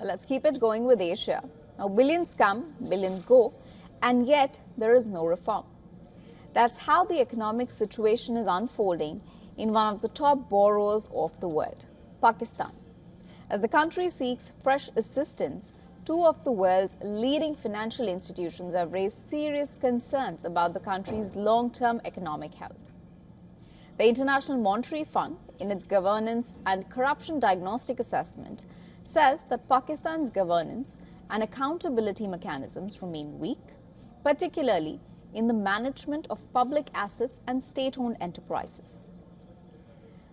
Let's keep it going with Asia. Now, billions come, billions go, and yet there is no reform. That's how the economic situation is unfolding in one of the top borrowers of the world, Pakistan. As the country seeks fresh assistance, two of the world's leading financial institutions have raised serious concerns about the country's long-term economic health. The International Monetary Fund, in its Governance and Corruption Diagnostic Assessment, says that Pakistan's governance and accountability mechanisms remain weak, particularly in the management of public assets and state-owned enterprises.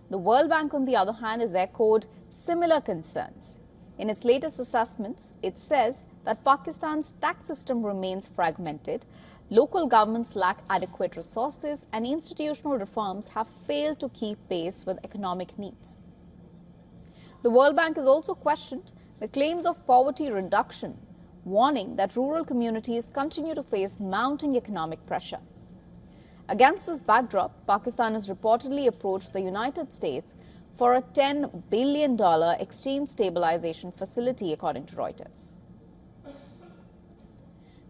The World Bank, on the other hand, has echoed similar concerns. In its latest assessments, it says that Pakistan's tax system remains fragmented, local governments lack adequate resources, and institutional reforms have failed to keep pace with economic needs. The World Bank has also questioned the claims of poverty reduction, warning that rural communities continue to face mounting economic pressure. Against this backdrop, Pakistan has reportedly approached the United States for a $10 billion exchange stabilization facility, according to Reuters.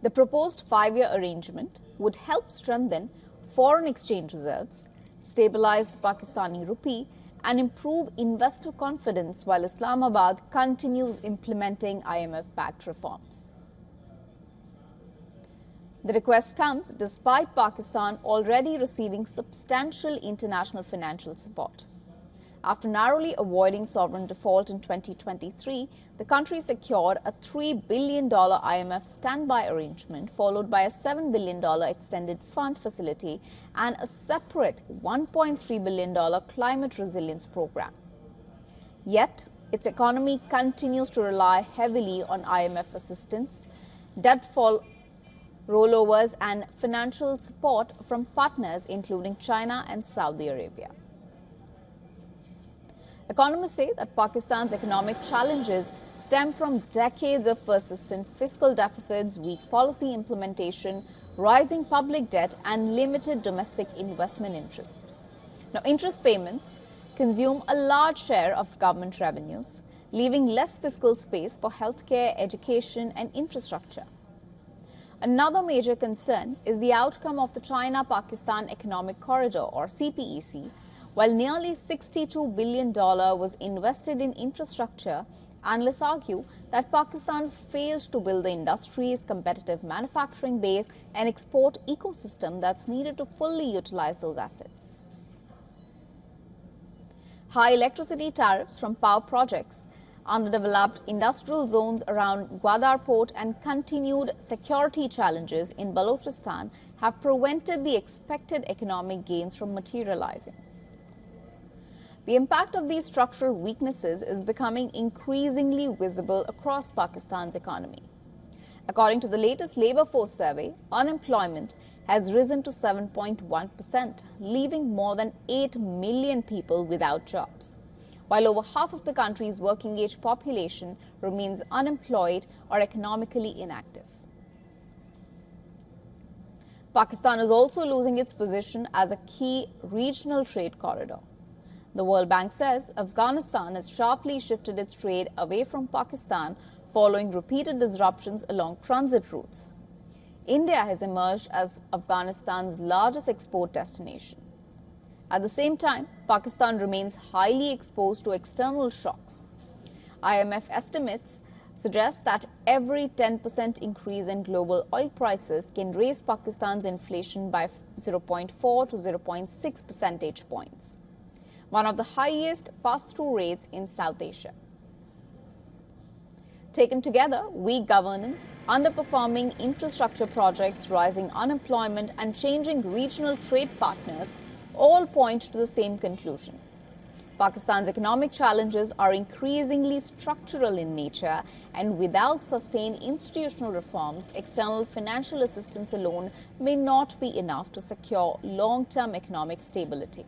The proposed 5-year arrangement would help strengthen foreign exchange reserves, stabilize the Pakistani rupee, and improve investor confidence while Islamabad continues implementing IMF-backed reforms. The request comes despite Pakistan already receiving substantial international financial support. After narrowly avoiding sovereign default in 2023, the country secured a $3 billion IMF standby arrangement, followed by a $7 billion extended fund facility and a separate $1.3 billion climate resilience program. Yet, its economy continues to rely heavily on IMF assistance, debt rollovers, and financial support from partners including China and Saudi Arabia. Economists say that Pakistan's economic challenges stem from decades of persistent fiscal deficits, weak policy implementation, rising public debt, and limited domestic investment interest. Now, interest payments consume a large share of government revenues, leaving less fiscal space for healthcare, education, and infrastructure. Another major concern is the outcome of the China-Pakistan Economic Corridor, or CPEC. While nearly $62 billion was invested in infrastructure, analysts argue that Pakistan failed to build the industry's competitive manufacturing base and export ecosystem that's needed to fully utilize those assets. High electricity tariffs from power projects, underdeveloped industrial zones around Gwadar port, and continued security challenges in Balochistan have prevented the expected economic gains from materializing. The impact of these structural weaknesses is becoming increasingly visible across Pakistan's economy. According to the latest labor force survey, unemployment has risen to 7.1%, leaving more than 8 million people without jobs, while over half of the country's working-age population remains unemployed or economically inactive. Pakistan is also losing its position as a key regional trade corridor. The World Bank says Afghanistan has sharply shifted its trade away from Pakistan following repeated disruptions along transit routes. India has emerged as Afghanistan's largest export destination. At the same time, Pakistan remains highly exposed to external shocks. IMF estimates suggest that every 10% increase in global oil prices can raise Pakistan's inflation by 0.4 to 0.6 percentage points, one of the highest pass-through rates in South Asia. Taken together, weak governance, underperforming infrastructure projects, rising unemployment, and changing regional trade partners all point to the same conclusion. Pakistan's economic challenges are increasingly structural in nature, and without sustained institutional reforms, external financial assistance alone may not be enough to secure long-term economic stability.